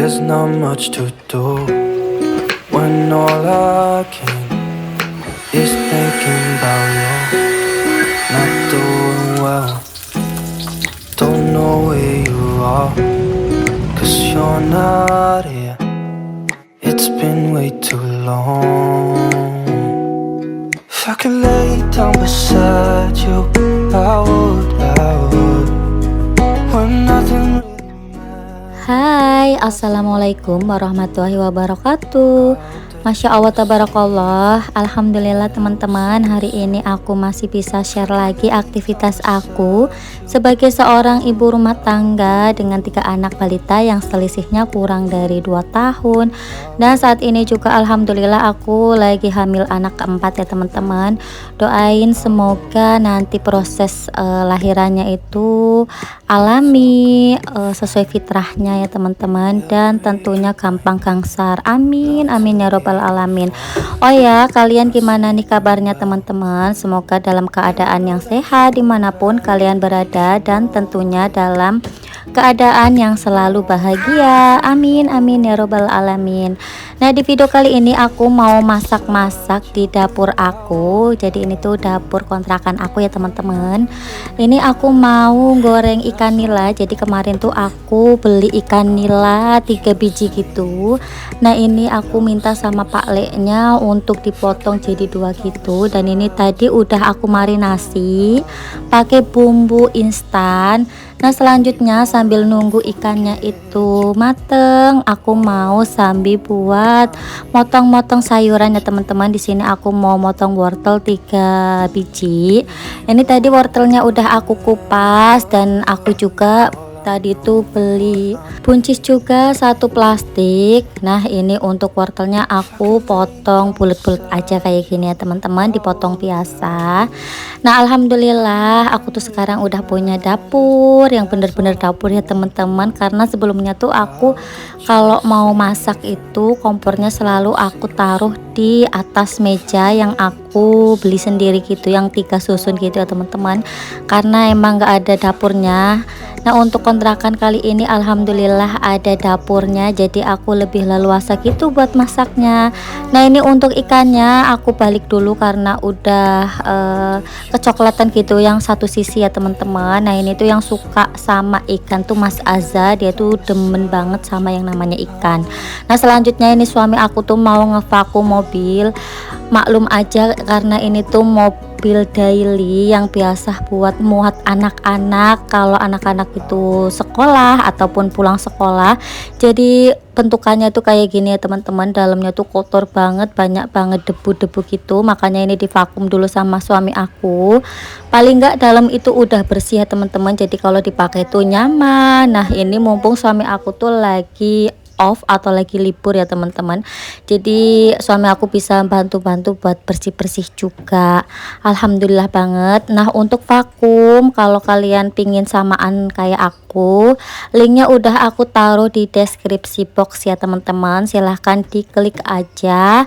there's not much to do when all I can is thinking about you. Not doing well, don't know where you are, 'cause you're not here. It's been way too long. If I could lay down beside you, I would, when nothing really matters. Hai, assalamualaikum warahmatullahi wabarakatuh. Masya Allah tabarakallah. Alhamdulillah teman-teman, hari ini aku masih bisa share lagi aktivitas aku sebagai seorang ibu rumah tangga dengan 3 anak balita yang selisihnya kurang dari 2 tahun. Dan saat ini juga alhamdulillah aku lagi hamil anak keempat ya teman-teman. Doain semoga nanti proses lahirannya itu alami, sesuai fitrahnya ya teman-teman, dan tentunya gampang gangsar. Amin amin ya robbal alamin. Oh ya, kalian gimana nih kabarnya teman-teman? Semoga dalam keadaan yang sehat dimanapun kalian berada, dan tentunya dalam keadaan yang selalu bahagia. Amin amin ya robbal alamin. Nah, di video kali ini aku mau masak-masak di dapur aku. Jadi ini tuh dapur kontrakan aku ya teman-teman. Ini aku mau goreng ikan nila. Jadi kemarin tuh aku beli ikan nila 3 biji gitu. Nah, ini aku minta sama Pak Leknya untuk dipotong jadi 2 gitu. Dan ini tadi udah aku marinasi pakai bumbu instan. Nah, selanjutnya sambil nunggu ikannya itu mateng, aku mau sambil buat motong-motong sayuran ya teman-teman. Di sini aku mau motong wortel 3 biji. Ini tadi wortelnya udah aku kupas, dan aku juga tadi tuh beli buncis juga 1 plastik. Nah, ini untuk wortelnya aku potong bulat-bulat aja kayak gini ya teman-teman, dipotong biasa. Nah, alhamdulillah aku tuh sekarang udah punya dapur yang bener-bener dapur ya teman-teman, karena sebelumnya tuh aku kalau mau masak itu kompornya selalu aku taruh di atas meja yang aku beli sendiri gitu, yang 3 susun gitu ya teman-teman, karena emang gak ada dapurnya. Nah, untuk kontrakan kali ini alhamdulillah ada dapurnya, jadi aku lebih leluasa gitu buat masaknya. Nah, ini untuk ikannya aku balik dulu karena udah kecoklatan gitu yang satu sisi ya teman-teman. Nah, ini tuh yang suka sama ikan tuh Mas Azza, dia tuh demen banget sama yang namanya ikan. Nah, selanjutnya ini suami aku tuh mau ngevakum mobil. Maklum aja karena ini tuh mobil daily yang biasa buat muat anak-anak kalau anak-anak itu sekolah ataupun pulang sekolah. Jadi bentukannya tuh kayak gini ya teman-teman, dalamnya tuh kotor banget, banyak banget debu-debu gitu. Makanya ini divakum dulu sama suami aku. Paling enggak dalam itu udah bersih ya teman-teman, jadi kalau dipakai tuh nyaman. Nah, ini mumpung suami aku tuh lagi off atau lagi libur ya teman-teman, jadi suami aku bisa bantu-bantu buat bersih-bersih juga. Alhamdulillah banget. Nah, untuk vakum kalau kalian pingin samaan kayak aku, linknya udah aku taruh di deskripsi box ya teman-teman, silahkan diklik aja.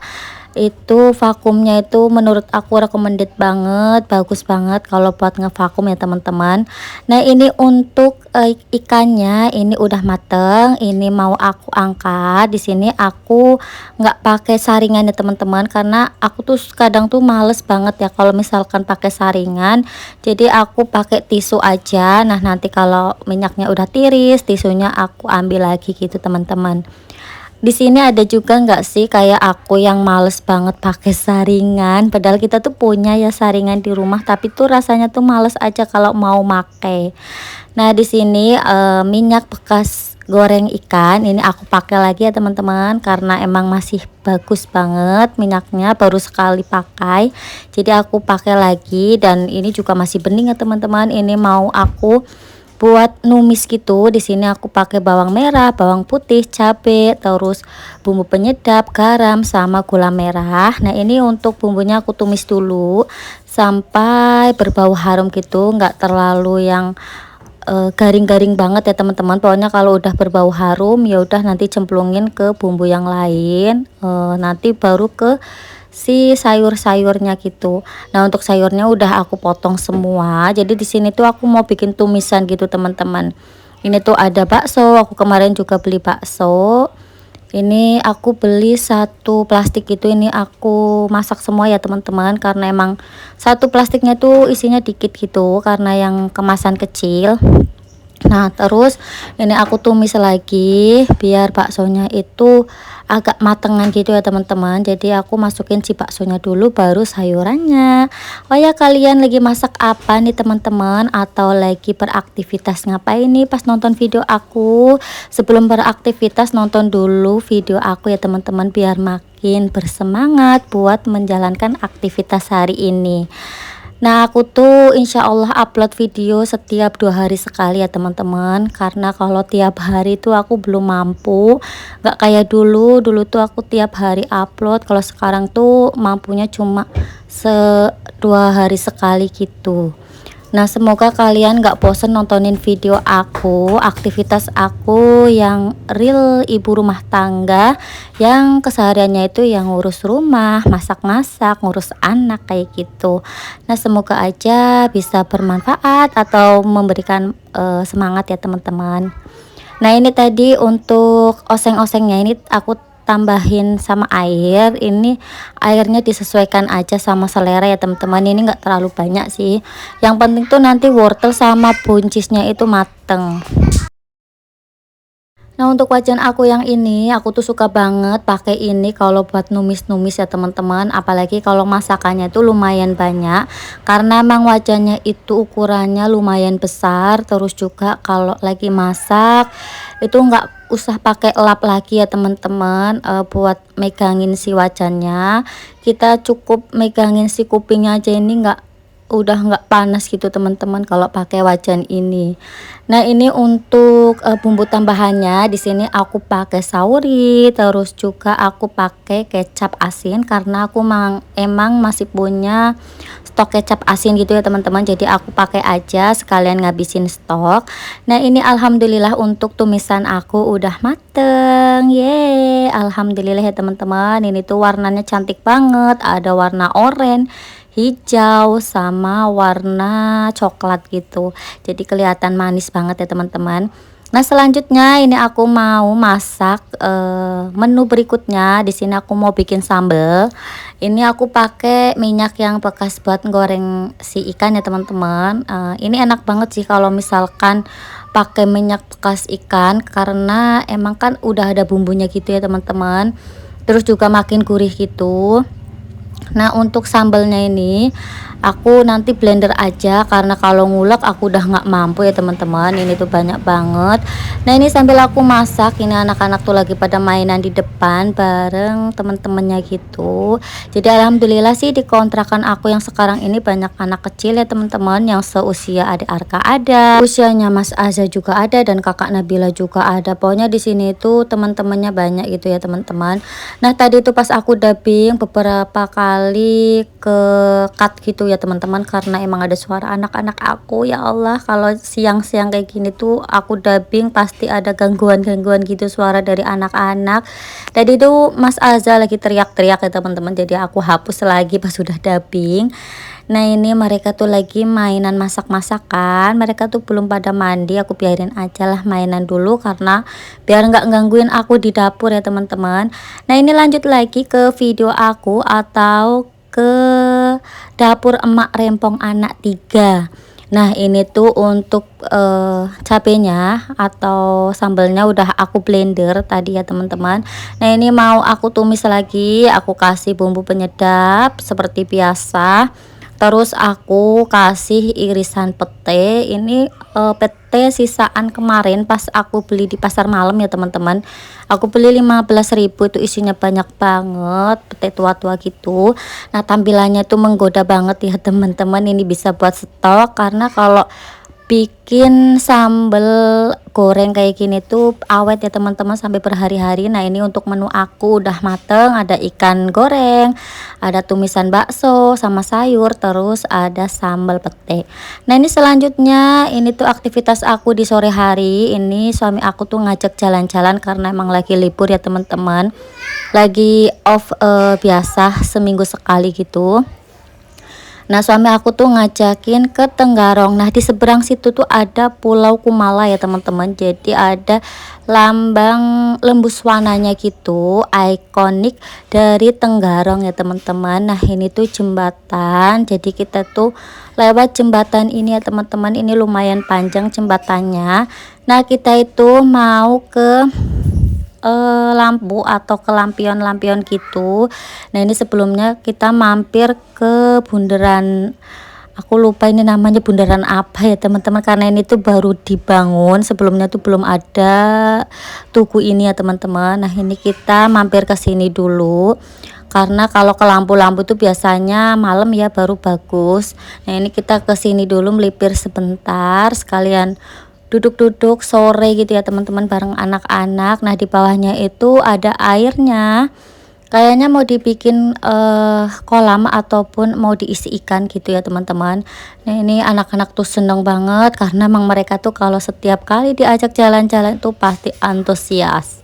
Itu vakumnya itu menurut aku recommended banget, bagus banget kalau buat ngevakum ya teman-teman. Nah, ini untuk ikannya ini udah mateng, ini mau aku angkat. Di sini aku nggak pakai saringan ya teman-teman, karena aku tuh kadang tuh males banget ya kalau misalkan pakai saringan, jadi aku pakai tisu aja. Nah, nanti kalau minyaknya udah tiris, tisunya aku ambil lagi gitu teman-teman. Di sini ada juga nggak sih kayak aku yang males banget pakai saringan, padahal kita tuh punya ya saringan di rumah, tapi tuh rasanya tuh males aja kalau mau make. Nah, di sini minyak bekas goreng ikan ini aku pakai lagi ya teman-teman, karena emang masih bagus banget minyaknya, baru sekali pakai, jadi aku pakai lagi. Dan ini juga masih bening ya teman-teman. Ini mau aku buat numis gitu. Di sini aku pakai bawang merah, bawang putih, cabai, terus bumbu penyedap, garam, sama gula merah. Nah, ini untuk bumbunya aku tumis dulu sampai berbau harum gitu, nggak terlalu yang garing-garing banget ya teman-teman. Pokoknya kalau udah berbau harum ya udah nanti cemplungin ke bumbu yang lain, nanti baru ke si sayur-sayurnya gitu. Nah, untuk sayurnya udah aku potong semua. Jadi di sini tuh aku mau bikin tumisan gitu teman-teman. Ini tuh ada bakso, aku kemarin juga beli bakso. Ini aku beli satu plastik itu, ini aku masak semua ya teman-teman, karena emang satu plastiknya tuh isinya dikit gitu karena yang kemasan kecil. Nah terus ini aku tumis lagi biar baksonya itu agak matengan gitu ya teman-teman. Jadi aku masukin si baksonya dulu baru sayurannya. Oh ya, kalian lagi masak apa nih teman-teman, atau lagi beraktivitas ngapain nih pas nonton video aku? Sebelum beraktivitas nonton dulu video aku ya teman-teman, biar makin bersemangat buat menjalankan aktivitas hari ini. Nah aku tuh insya Allah upload video setiap 2 hari sekali ya teman-teman, karena kalau tiap hari tuh aku belum mampu, nggak kayak dulu tuh aku tiap hari upload. Kalau sekarang tuh mampunya cuma 2 hari sekali gitu. Nah semoga kalian gak bosen nontonin video aku, aktivitas aku yang real ibu rumah tangga, yang kesehariannya itu yang ngurus rumah, masak-masak, ngurus anak kayak gitu. Nah semoga aja bisa bermanfaat atau memberikan semangat ya teman-teman. Nah ini tadi untuk oseng-osengnya ini aku tambahin sama air. Ini airnya disesuaikan aja sama selera ya teman-teman, ini enggak terlalu banyak sih. Yang penting tuh nanti wortel sama buncisnya itu mateng. Nah untuk wajan aku yang ini, aku tuh suka banget pakai ini kalau buat numis-numis ya teman-teman, apalagi kalau masakannya tuh lumayan banyak, karena emang wajannya itu ukurannya lumayan besar. Terus juga kalau lagi masak itu nggak usah pakai lap lagi ya teman-teman, buat megangin si wajannya, kita cukup megangin si kupingnya aja, ini udah nggak panas gitu teman-teman kalau pakai wajan ini. Nah ini untuk bumbu tambahannya di sini aku pakai sauri, terus juga aku pakai kecap asin karena aku emang masih punya stok kecap asin gitu ya teman-teman, jadi aku pakai aja sekalian ngabisin stok. Nah ini alhamdulillah untuk tumisan aku udah mateng, yeay, alhamdulillah ya teman-teman. Ini tuh warnanya cantik banget, ada warna oranye, hijau sama warna coklat gitu, jadi kelihatan manis banget ya teman-teman. Nah selanjutnya ini aku mau masak menu berikutnya. Di sini aku mau bikin sambal. Ini aku pakai minyak yang bekas buat goreng si ikan ya teman-teman. Ini enak banget sih kalau misalkan pakai minyak bekas ikan, karena emang kan udah ada bumbunya gitu ya teman-teman, terus juga makin gurih gitu. Nah untuk sambalnya ini aku nanti blender aja, karena kalau ngulek aku udah nggak mampu ya teman-teman, ini tuh banyak banget. Nah ini sambil aku masak, ini anak-anak tuh lagi pada mainan di depan bareng teman-temannya gitu. Jadi alhamdulillah sih di kontrakan aku yang sekarang ini banyak anak kecil ya teman-teman, yang seusia adik Arka ada, usianya Mas Aza juga ada, dan kakak Nabila juga ada. Pokoknya di sini tuh teman-temannya banyak gitu ya teman-teman. Nah tadi tuh pas aku dubbing beberapa kali ke cut gitu ya teman-teman, karena emang ada suara anak-anak aku. Ya Allah, kalau siang-siang kayak gini tuh aku dubbing pasti ada gangguan-gangguan gitu suara dari anak-anak. Tadi tuh Mas Azza lagi teriak-teriak ya teman-teman, jadi aku hapus lagi pas sudah dubbing. Nah ini mereka tuh lagi mainan masak-masakan, mereka tuh belum pada mandi, aku biarin aja lah mainan dulu karena biar nggak gangguin aku di dapur ya teman-teman. Nah ini lanjut lagi ke video aku atau ke dapur emak rempong anak 3. Nah ini tuh untuk cabenya atau sambalnya udah aku blender tadi ya teman-teman. Nah ini mau aku tumis lagi, aku kasih bumbu penyedap seperti biasa. Terus aku kasih irisan pete. Ini pete sisaan kemarin pas aku beli di pasar malam ya teman-teman. Aku beli 15.000, itu isinya banyak banget, pete tua-tua gitu. Nah tampilannya tuh menggoda banget ya teman-teman, ini bisa buat stok, karena kalau bikin sambal goreng kayak gini tuh awet ya teman-teman sampai berhari-hari. Nah ini untuk menu aku udah mateng, ada ikan goreng, ada tumisan bakso sama sayur, terus ada sambal pete. Nah ini selanjutnya ini tuh aktivitas aku di sore hari. Ini suami aku tuh ngajak jalan-jalan karena emang lagi libur ya teman-teman, lagi off biasa seminggu sekali gitu. Nah, suami aku tuh ngajakin ke Tenggarong. Nah, di seberang situ tuh ada Pulau Kumala ya teman-teman. Jadi ada lambang lembus warnanya gitu, ikonik dari Tenggarong ya teman-teman. Nah, ini tuh jembatan. Jadi kita tuh lewat jembatan ini ya teman-teman. Ini lumayan panjang jembatannya. Nah, kita itu mau ke lampu atau ke lampion-lampion gitu. Nah, ini sebelumnya kita mampir ke bundaran, aku lupa ini namanya bundaran apa ya teman-teman, karena ini tuh baru dibangun, sebelumnya tuh belum ada tugu ini ya teman-teman. Nah, ini kita mampir ke sini dulu karena kalau ke lampu-lampu tuh biasanya malam ya baru bagus. Nah, ini kita ke sini dulu melipir sebentar sekalian duduk-duduk sore gitu ya teman-teman bareng anak-anak. Nah, di bawahnya itu ada airnya, kayaknya mau dibikin kolam ataupun mau diisi ikan gitu ya teman-teman. Nah, ini anak-anak tuh seneng banget karena emang mereka tuh kalau setiap kali diajak jalan-jalan tuh pasti antusias.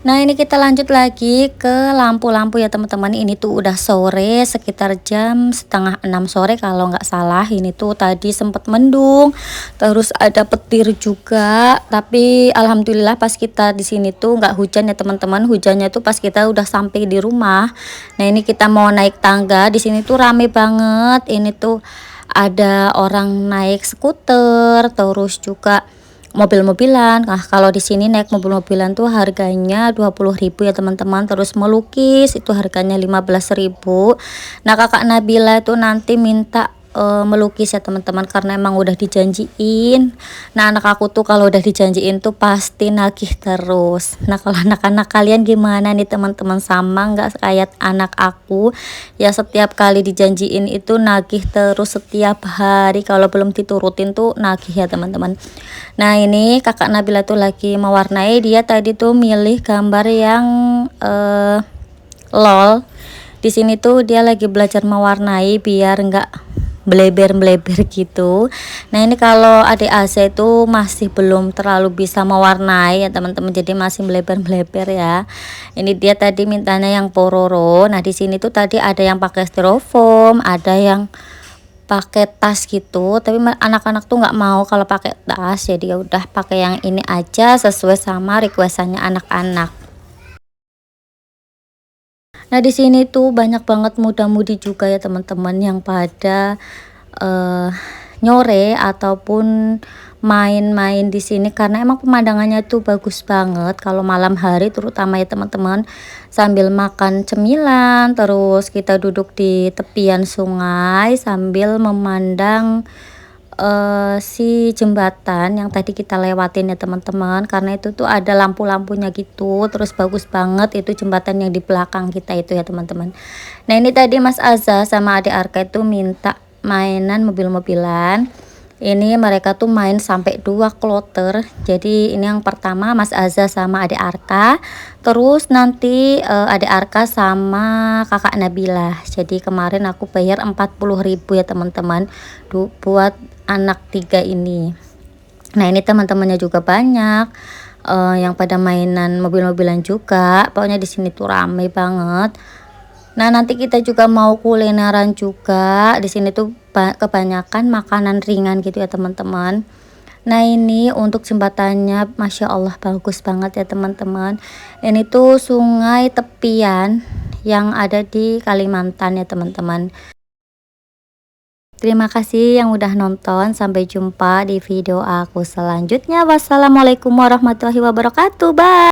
Nah, ini kita lanjut lagi ke lampu-lampu ya teman-teman. Ini tuh udah sore, sekitar jam setengah 6 sore kalau nggak salah. Ini tuh tadi sempat mendung, terus ada petir juga. Tapi alhamdulillah pas kita di sini tuh nggak hujan ya teman-teman. Hujannya tuh pas kita udah sampai di rumah. Nah, ini kita mau naik tangga. Di sini tuh rame banget. Ini tuh ada orang naik skuter, terus juga mobil-mobilan. Nah, kalau di sini naik mobil-mobilan tuh harganya 20.000 ya teman-teman. Terus melukis itu harganya 15.000. Nah, kakak Nabila itu nanti minta melukis ya teman-teman karena emang udah dijanjiin. Nah, anak aku tuh kalau udah dijanjiin tuh pasti nagih terus. Nah, kalau anak-anak kalian gimana nih teman-teman, sama nggak kayak anak aku ya, setiap kali dijanjiin itu nagih terus setiap hari, kalau belum diturutin tuh nagih ya teman-teman. Nah, ini kakak Nabila tuh lagi mewarnai, dia tadi tuh milih gambar yang lol. Di sini tuh dia lagi belajar mewarnai biar enggak bleber-bleber gitu. Nah, ini kalau adik AC itu masih belum terlalu bisa mewarnai ya teman-teman, jadi masih bleber-bleber ya. Ini dia tadi mintanya yang pororo. Nah, di sini tuh tadi ada yang pakai styrofoam, ada yang pakai tas gitu, tapi anak-anak tuh nggak mau kalau pakai tas, jadi ya udah pakai yang ini aja sesuai sama requestannya anak-anak. Nah, di sini tuh banyak banget muda-mudi juga ya teman-teman yang pada eh, nyore ataupun main-main di sini karena emang pemandangannya tuh bagus banget kalau malam hari terutama ya teman-teman, sambil makan cemilan terus kita duduk di tepian sungai sambil memandang si jembatan yang tadi kita lewatin ya teman-teman, karena itu tuh ada lampu-lampunya gitu, terus bagus banget itu jembatan yang di belakang kita itu ya teman-teman. Nah, ini tadi Mas Azza sama adik Arka itu minta mainan mobil-mobilan. Ini mereka tuh main sampai 2 kloter. Jadi ini yang pertama Mas Azza sama adik Arka, terus nanti adik Arka sama kakak Nabila. Jadi kemarin aku bayar 40.000 ya teman-teman buat anak 3 ini. Nah, ini teman-temannya juga banyak yang pada mainan mobil-mobilan juga. Pokoknya di sini tuh rame banget. Nah, nanti kita juga mau kulineran juga. Di sini tuh kebanyakan makanan ringan gitu ya teman-teman. Nah, ini untuk jembatannya Masya Allah bagus banget ya teman-teman. Ini tuh sungai tepian yang ada di Kalimantan ya teman-teman. Terima kasih yang udah nonton. Sampai jumpa di video aku selanjutnya. Wassalamualaikum warahmatullahi wabarakatuh. Bye.